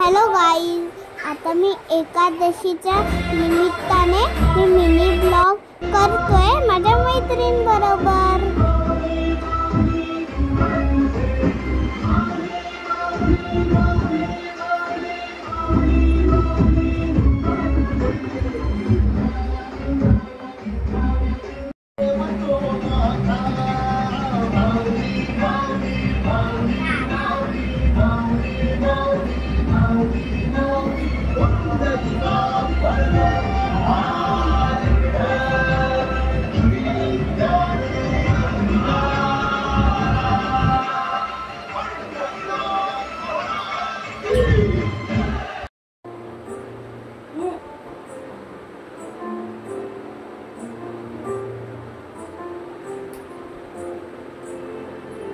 Hello guys, आता मी एकादशीच्या निमित्ताने मी मिनी ब्लॉग करतोय माझ्या मैत्रिणींबरोबर।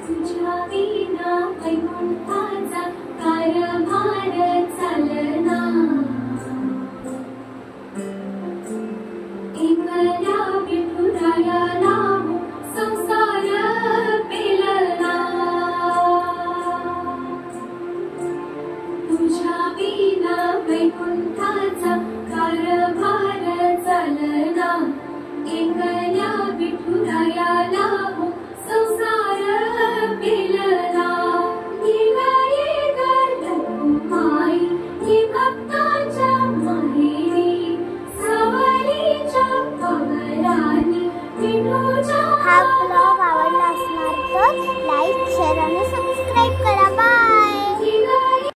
तुझ्या विना वैकुंठाचा कारभार चालना, एकल्या विठुरायाला संसार पेलना। तुझ्या विना वैकुंठाचा कारभार चालना, एकल्या विठुरायाला